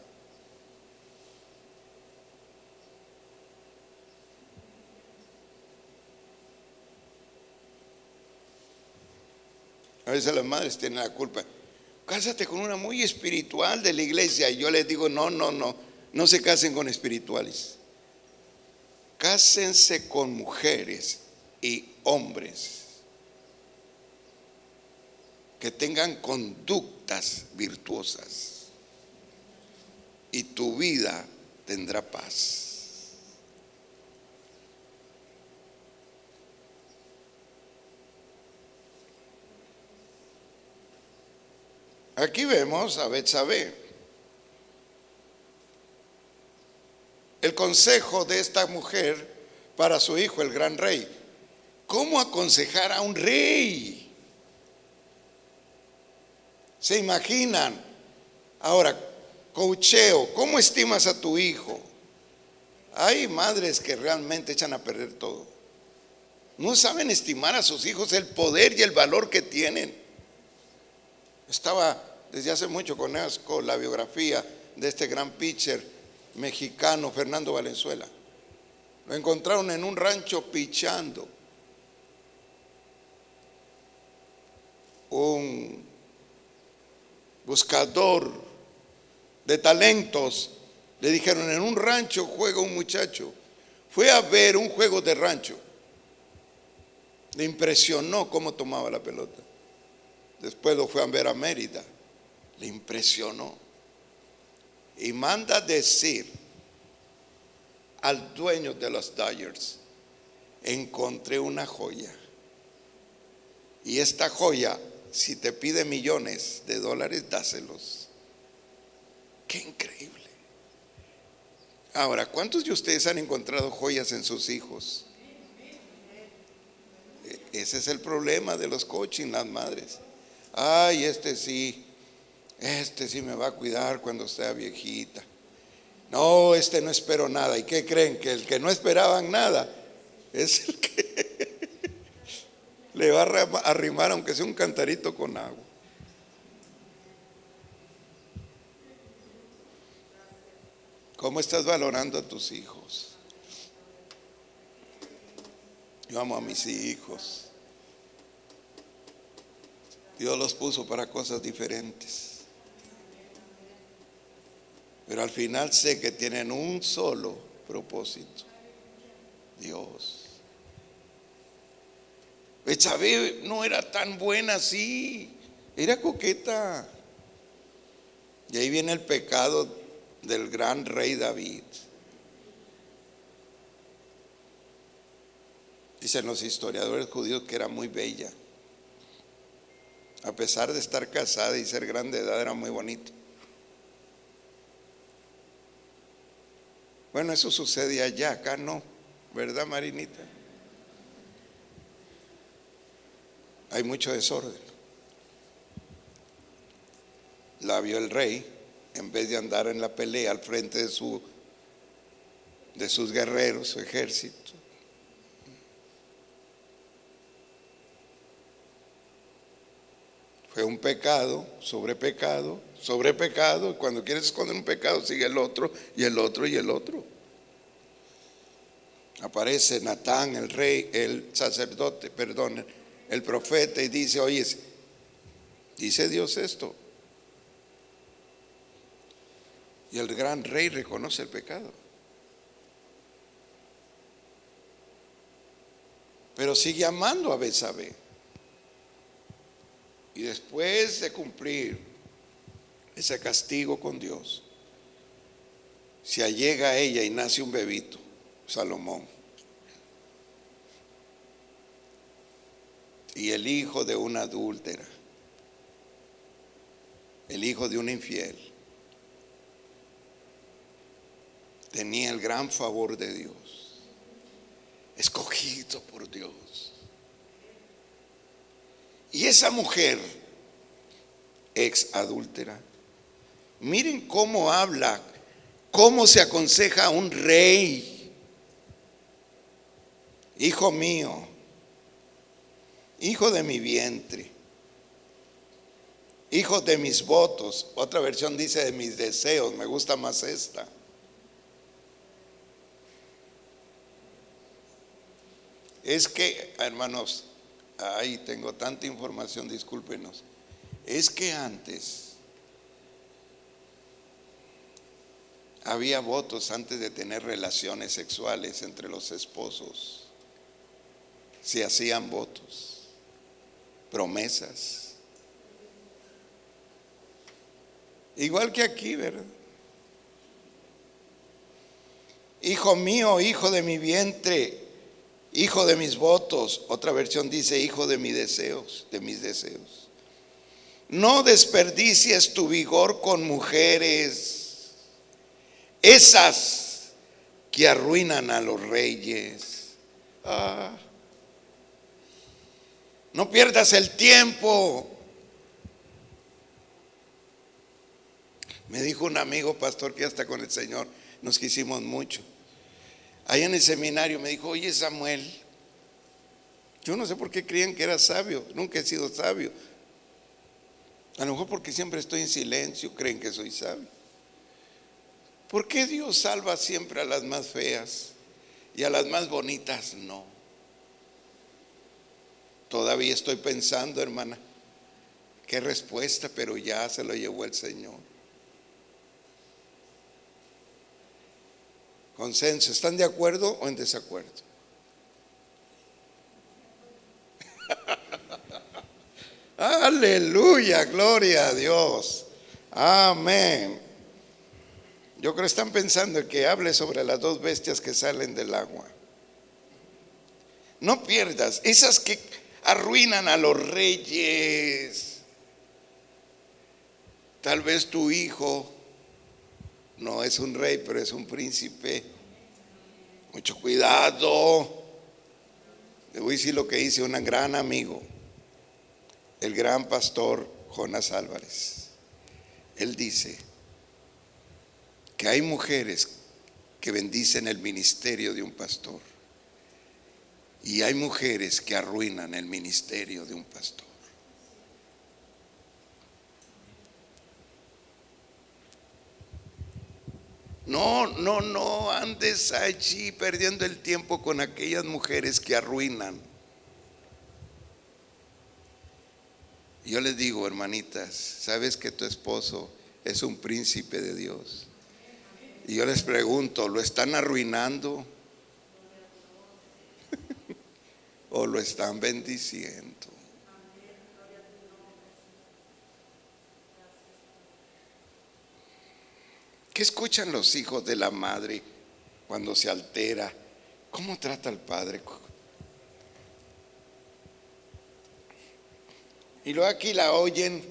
A veces las madres tienen la culpa. Cásate con una muy espiritual de la iglesia. Y yo les digo: no se casen con espirituales. Cásense con mujeres y hombres que tengan conductas virtuosas, y tu vida tendrá paz. Aquí vemos a Betsabé. El consejo de esta mujer para su hijo, el gran rey. ¿Cómo aconsejar a un rey? ¿Se imaginan? Ahora, coacheo, ¿cómo estimas a tu hijo? Hay madres que realmente echan a perder todo. No saben estimar a sus hijos el poder y el valor que tienen. Estaba desde hace mucho con la biografía de este gran pitcher mexicano, Fernando Valenzuela. Lo encontraron en un rancho pichando. Un buscador de talentos le dijeron: en un rancho juega un muchacho. Fue a ver un juego de rancho. Le impresionó cómo tomaba la pelota. Después lo fue a ver a Mérida. Le impresionó. Y manda decir al dueño de los Dodgers: encontré una joya. Y esta joya, si te pide millones de dólares, dáselos. Qué increíble. Ahora, ¿cuántos de ustedes han encontrado joyas en sus hijos? Ese es el problema de los coaching, las madres. Ay, este sí me va a cuidar cuando sea viejita. No, no espero nada. ¿Y qué creen? Que el que no esperaban nada es el que le va a arrimar, aunque sea un cantarito con agua. ¿Cómo estás valorando a tus hijos? Yo amo a mis hijos. Dios los puso para cosas diferentes. Pero al final sé que tienen un solo propósito: Dios. Betsabé no era tan buena así, era coqueta. Y ahí viene el pecado del gran rey David. Dicen los historiadores judíos que era muy bella. A pesar de estar casada y ser grande de edad, era muy bonita. Bueno, eso sucede allá, acá no, ¿verdad, Marinita? Hay mucho desorden. La vio el rey, en vez de andar en la pelea al frente de sus guerreros, su ejército. Fue un pecado, sobre pecado, sobre pecado. Y cuando quieres esconder un pecado, sigue el otro, y el otro, y el otro. Aparece Natán, el rey, el sacerdote, perdón, el profeta, y dice: oye, dice Dios esto. Y el gran rey reconoce el pecado, pero sigue amando a Betsabé. Y después de cumplir ese castigo con Dios, se allega a ella y nace un bebito, Salomón. Y el hijo de una adúltera, el hijo de un infiel, tenía el gran favor de Dios, escogido por Dios. Y esa mujer, ex adúltera, miren cómo habla, cómo se aconseja a un rey: hijo mío, hijo de mi vientre, hijo de mis votos. Otra versión dice de mis deseos, me gusta más esta. Es que, hermanos, ahí tengo tanta información, discúlpenos. Es que antes había votos antes de tener relaciones sexuales entre los esposos. Se hacían votos, promesas. Igual que aquí, ¿verdad? Hijo mío, hijo de mi vientre, hijo de mis votos. Otra versión dice: hijo de mis deseos, de mis deseos. No desperdicies tu vigor con mujeres, esas que arruinan a los reyes. No pierdas el tiempo. Me dijo un amigo pastor que hasta con el Señor nos quisimos mucho. Ahí en el seminario me dijo: oye, Samuel, yo no sé por qué creían que era sabio. Nunca he sido sabio. A lo mejor porque siempre estoy en silencio, creen que soy sabio. ¿Por qué Dios salva siempre a las más feas y a las más bonitas no? Todavía estoy pensando, hermana, qué respuesta, pero ya se lo llevó el Señor. Consenso, ¿están de acuerdo o en desacuerdo? Aleluya, gloria a Dios. Amén. Yo creo que están pensando que hable sobre las dos bestias que salen del agua. No pierdas esas que arruinan a los reyes. Tal vez tu hijo no es un rey, pero es un príncipe. Mucho cuidado. Le voy a decir lo que dice un gran amigo, el gran pastor Jonás Álvarez. Él dice que hay mujeres que bendicen el ministerio de un pastor y hay mujeres que arruinan el ministerio de un pastor. No andes allí perdiendo el tiempo con aquellas mujeres que arruinan Yo les digo, hermanitas, ¿sabes que tu esposo es un príncipe de Dios? Y yo les pregunto, ¿lo están arruinando o lo están bendiciendo? ¿Qué escuchan los hijos de la madre cuando se altera? ¿Cómo trata al padre? Y luego aquí la oyen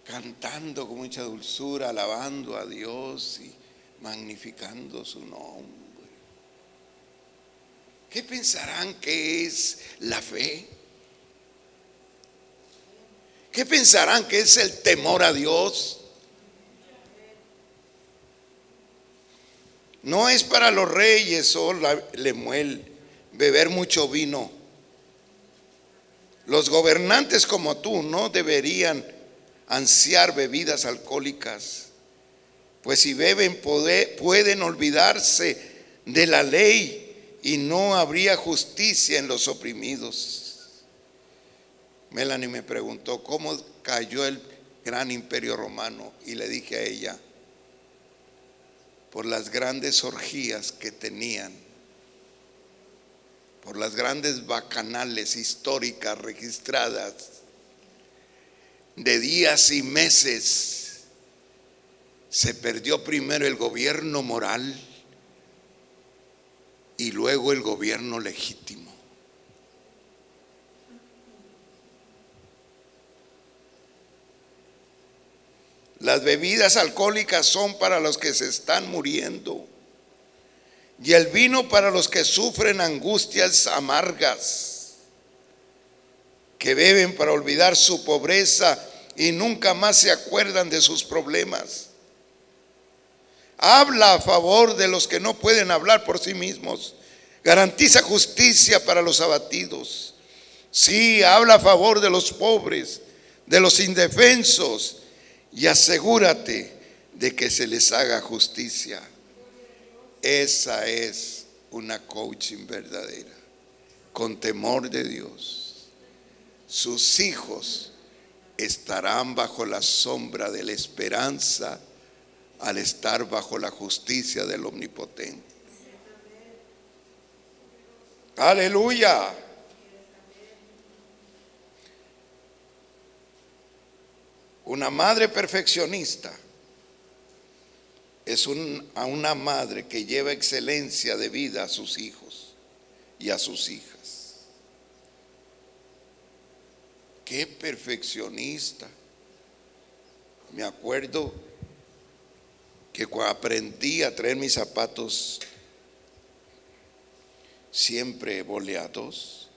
cantando con mucha dulzura, alabando a Dios y magnificando su nombre. ¿Qué pensarán que es la fe? ¿Qué pensarán que es el temor a Dios? No es para los reyes o Lemuel beber mucho vino. Los gobernantes como tú no deberían ansiar bebidas alcohólicas, pues si beben pueden olvidarse de la ley y no habría justicia en los oprimidos. Melanie me preguntó cómo cayó el gran imperio romano y le dije a ella, por las grandes orgías que tenían, por las grandes bacanales históricas registradas de días y meses. Se perdió primero el gobierno moral y luego el gobierno legítimo. Las bebidas alcohólicas son para los que se están muriendo y el vino para los que sufren angustias amargas, que beben para olvidar su pobreza y nunca más se acuerdan de sus problemas. Habla a favor de los que no pueden hablar por sí mismos. Garantiza justicia para los abatidos. Sí, habla a favor de los pobres, de los indefensos, y asegúrate de que se les haga justicia. Esa es una coaching verdadera, con temor de Dios. Sus hijos estarán bajo la sombra de la esperanza al estar bajo la justicia del Omnipotente. Aleluya. Una madre perfeccionista es una madre que lleva excelencia de vida a sus hijos y a sus hijas. Qué perfeccionista. Me acuerdo que cuando aprendí a traer mis zapatos siempre boleados,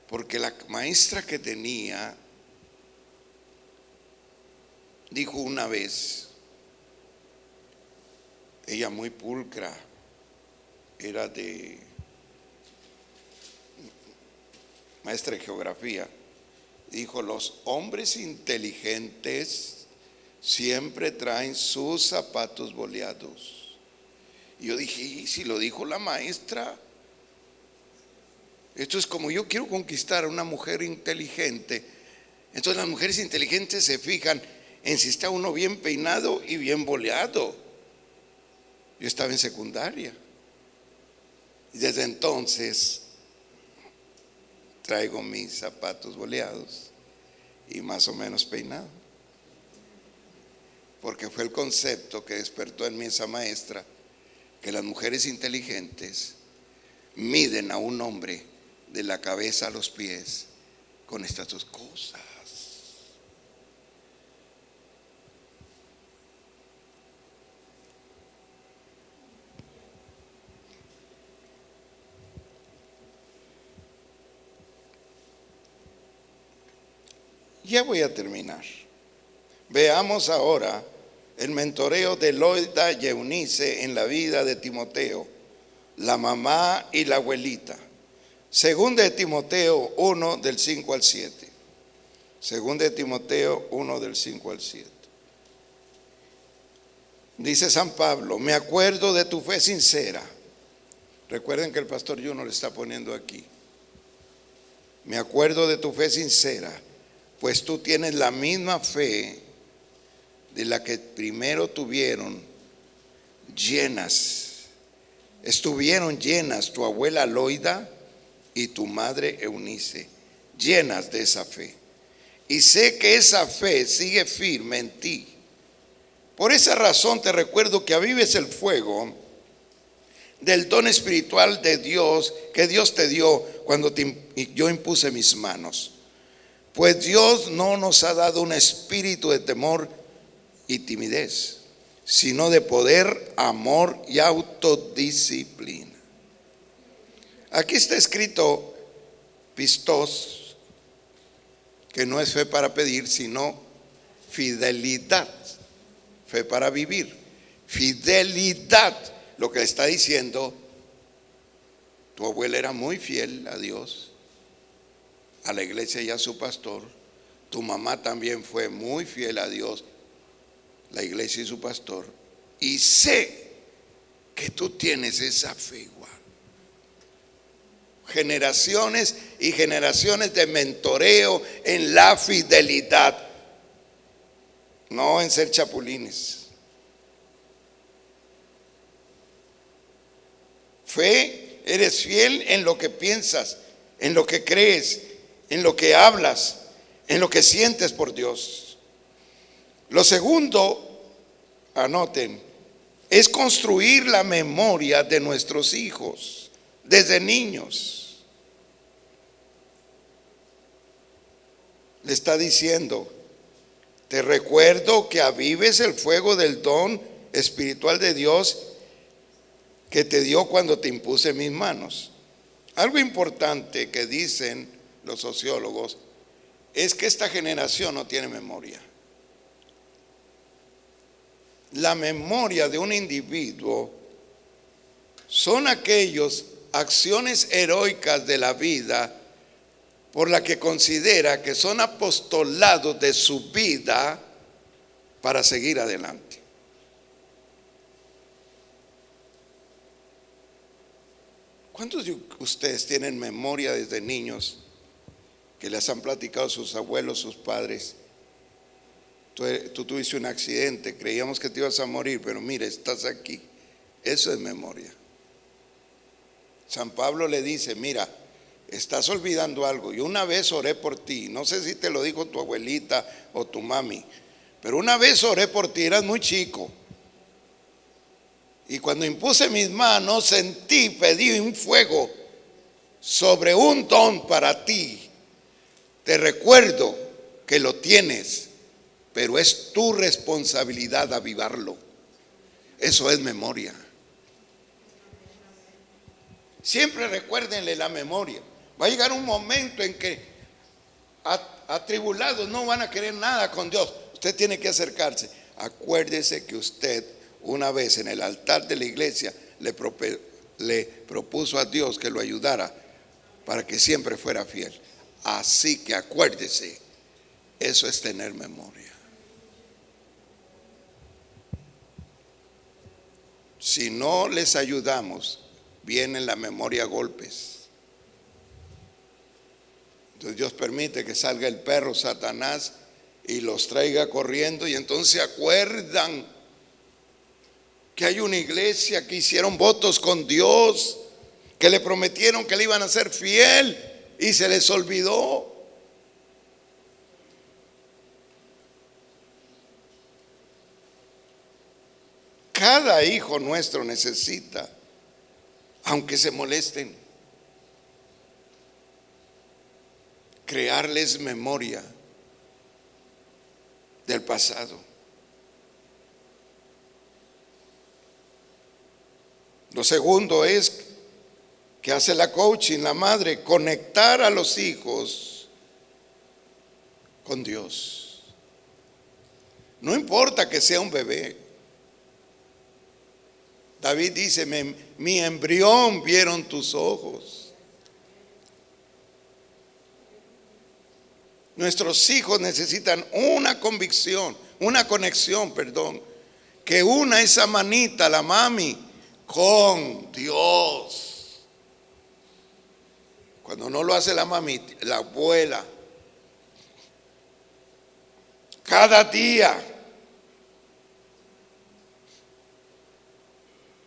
porque la maestra que tenía dijo una vez, ella muy pulcra, era de maestra de geografía, dijo: los hombres inteligentes siempre traen sus zapatos boleados. Y yo dije, ¿y si lo dijo la maestra? Esto es como yo quiero conquistar a una mujer inteligente. Entonces las mujeres inteligentes se fijan en si está uno bien peinado y bien boleado. Yo estaba en secundaria y desde entonces traigo mis zapatos boleados y más o menos peinado, porque fue el concepto que despertó en mí esa maestra, que las mujeres inteligentes miden a un hombre de la cabeza a los pies con estas dos cosas. Ya voy a terminar. Veamos ahora el mentoreo de Loida y Eunice en la vida de Timoteo, la mamá y la abuelita. Segunda de Timoteo 1 del 5 al 7. Segunda de Timoteo 1 del 5 al 7. Dice San Pablo: me acuerdo de tu fe sincera. Recuerden que el pastor Juno le está poniendo aquí. Me acuerdo de tu fe sincera, pues tú tienes la misma fe de la que primero estuvieron llenas tu abuela Loida y tu madre Eunice, llenas de esa fe. Y sé que esa fe sigue firme en ti. Por esa razón te recuerdo que avives el fuego del don espiritual de Dios que Dios te dio cuando yo impuse mis manos. Pues Dios no nos ha dado un espíritu de temor y timidez, sino de poder, amor y autodisciplina. Aquí está escrito pistos, que no es fe para pedir, sino fidelidad, fe para vivir. Fidelidad, lo que le está diciendo, tu abuela era muy fiel a Dios, a la iglesia y a su pastor. Tu mamá también fue muy fiel a Dios, la iglesia y su pastor. Y sé que tú tienes esa fe igual. Generaciones y generaciones de mentoreo en la fidelidad, no en ser chapulines. Fe, eres fiel en lo que piensas, en lo que crees, en lo que hablas, en lo que sientes por Dios. Lo segundo, anoten, es construir la memoria de nuestros hijos desde niños. Le está diciendo, te recuerdo que avives el fuego del don espiritual de Dios que te dio cuando te impuse mis manos. Algo importante que dicen los sociólogos es que esta generación no tiene memoria. La memoria de un individuo son aquellas acciones heroicas de la vida por la que considera que son apostolados de su vida para seguir adelante. ¿Cuántos de ustedes tienen memoria desde niños que les han platicado sus abuelos, sus padres? Tú tuviste un accidente, creíamos que te ibas a morir, pero mira, estás aquí. Eso es memoria. San Pablo le dice, mira, estás olvidando algo. Yo una vez oré por ti, no sé si te lo dijo tu abuelita o tu mami, pero una vez oré por ti, eras muy chico. Y cuando impuse mis manos, pedí un fuego sobre un don para ti. Te recuerdo que lo tienes, pero es tu responsabilidad avivarlo. Eso es memoria. Siempre recuérdenle la memoria. Va a llegar un momento en que atribulados no van a querer nada con Dios. Usted tiene que acercarse. Acuérdese que usted una vez en el altar de la iglesia le propuso a Dios que lo ayudara para que siempre fuera fiel. Así que acuérdese, eso es tener memoria. Si no les ayudamos, viene en la memoria golpes. Entonces Dios permite que salga el perro Satanás y los traiga corriendo, y entonces se acuerdan que hay una iglesia que hicieron votos con Dios, que le prometieron que le iban a ser fiel y se les olvidó. Cada hijo nuestro necesita, aunque se molesten, crearles memoria del pasado. Lo segundo es que hace la coaching, la madre, conectar a los hijos con Dios. No importa que sea un bebé. David dice, mi embrión vieron tus ojos. Nuestros hijos necesitan una convicción, una conexión, que una esa manita, la mami, con Dios. Cuando no lo hace la mami, la abuela, cada día.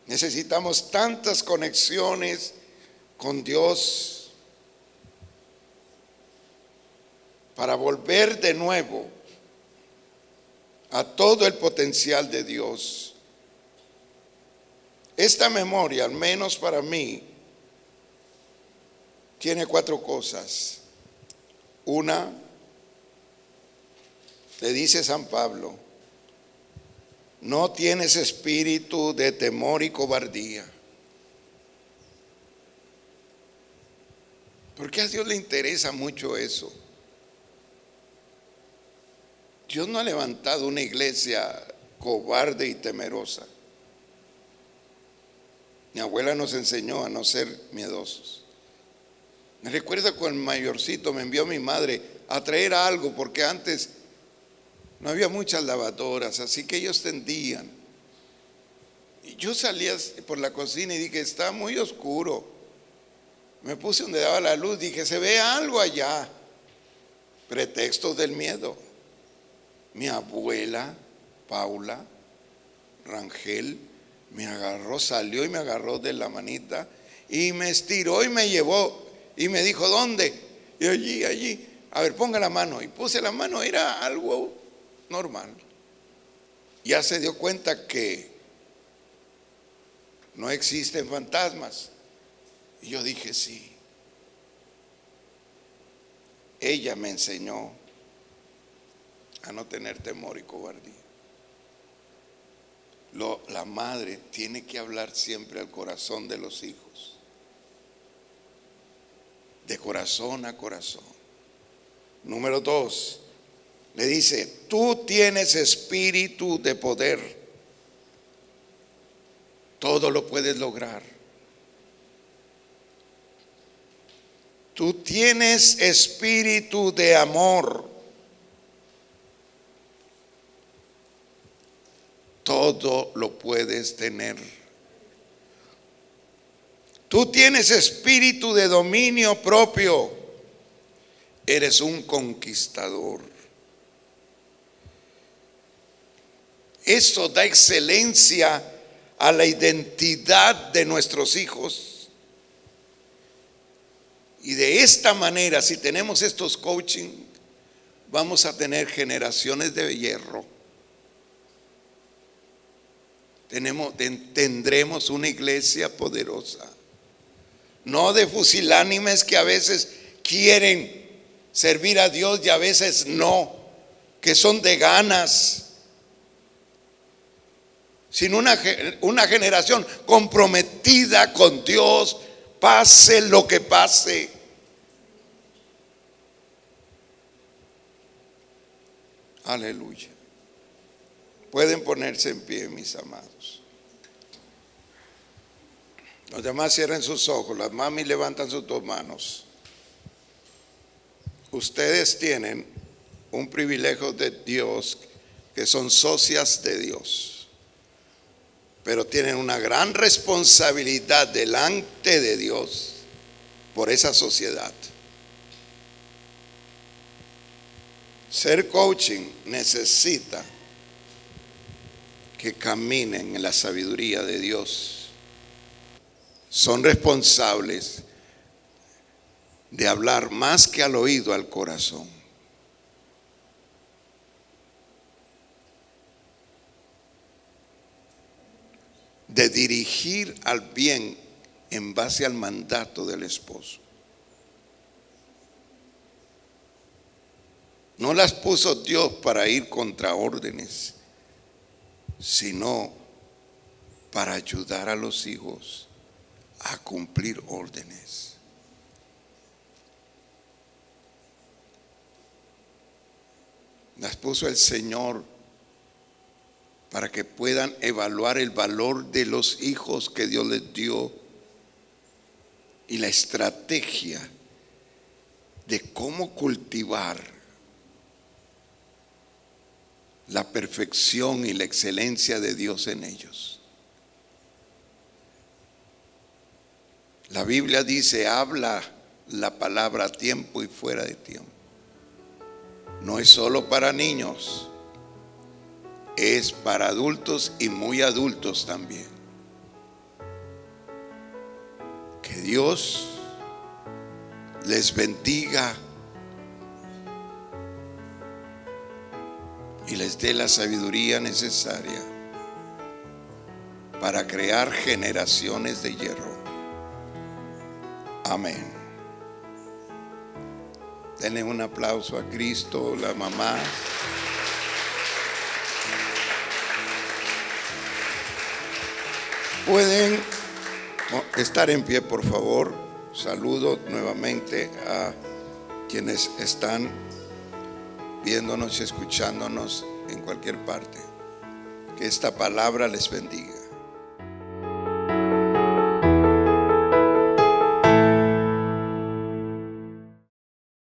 Necesitamos tantas conexiones con Dios para volver de nuevo a todo el potencial de Dios. Esta memoria, al menos para mí, tiene 4 cosas. Una, le dice San Pablo, no tienes espíritu de temor y cobardía. ¿Por qué a Dios le interesa mucho eso? Dios no ha levantado una iglesia cobarde y temerosa. Mi abuela nos enseñó a no ser miedosos. Me recuerdo cuando el mayorcito me envió mi madre a traer algo, porque antes no había muchas lavadoras, así que ellos tendían. Y yo salía por la cocina y dije, está muy oscuro. Me puse donde daba la luz, dije, se ve algo allá. Pretextos del miedo. Mi abuela, Paula Rangel, me agarró, salió y me agarró de la manita y me estiró y me llevó y me dijo, ¿dónde? Y allí, a ver, ponga la mano. Y puse la mano, era algo normal. Ya se dio cuenta que no existen fantasmas. Y yo dije, sí. Ella me enseñó a no tener temor y cobardía. La madre tiene que hablar siempre al corazón de los hijos, de corazón a corazón. Número 2, le dice, tú tienes espíritu de poder, todo lo puedes lograr. Tú tienes espíritu de amor, todo lo puedes tener. Tú tienes espíritu de dominio propio, eres un conquistador. Eso da excelencia a la identidad de nuestros hijos. Y de esta manera, si tenemos estos coaching, vamos a tener generaciones de hierro. Tendremos una iglesia poderosa, no de fusilánimes que a veces quieren servir a Dios y a veces no, que son de ganas, sino una generación comprometida con Dios, pase lo que pase. Aleluya. Pueden ponerse en pie, mis amados. Los demás cierren sus ojos, las mamis levantan sus 2 manos. Ustedes tienen un privilegio de Dios, que son socias de Dios, pero tienen una gran responsabilidad delante de Dios por esa sociedad. Ser coaching necesita que caminen en la sabiduría de Dios. Son responsables de hablar más que al oído, al corazón. De dirigir al bien en base al mandato del esposo. No las puso Dios para ir contra órdenes, sino para ayudar a los hijos a cumplir órdenes. Las puso el Señor para que puedan evaluar el valor de los hijos que Dios les dio y la estrategia de cómo cultivar la perfección y la excelencia de Dios en ellos. La Biblia dice, habla la palabra a tiempo y fuera de tiempo. No es solo para niños, es para adultos y muy adultos también. Que Dios les bendiga y les dé la sabiduría necesaria para crear generaciones de hierro. Amén. Denle un aplauso a Cristo, la mamá. Pueden estar en pie, por favor. Saludo nuevamente a quienes están viéndonos y escuchándonos en cualquier parte. Que esta palabra les bendiga.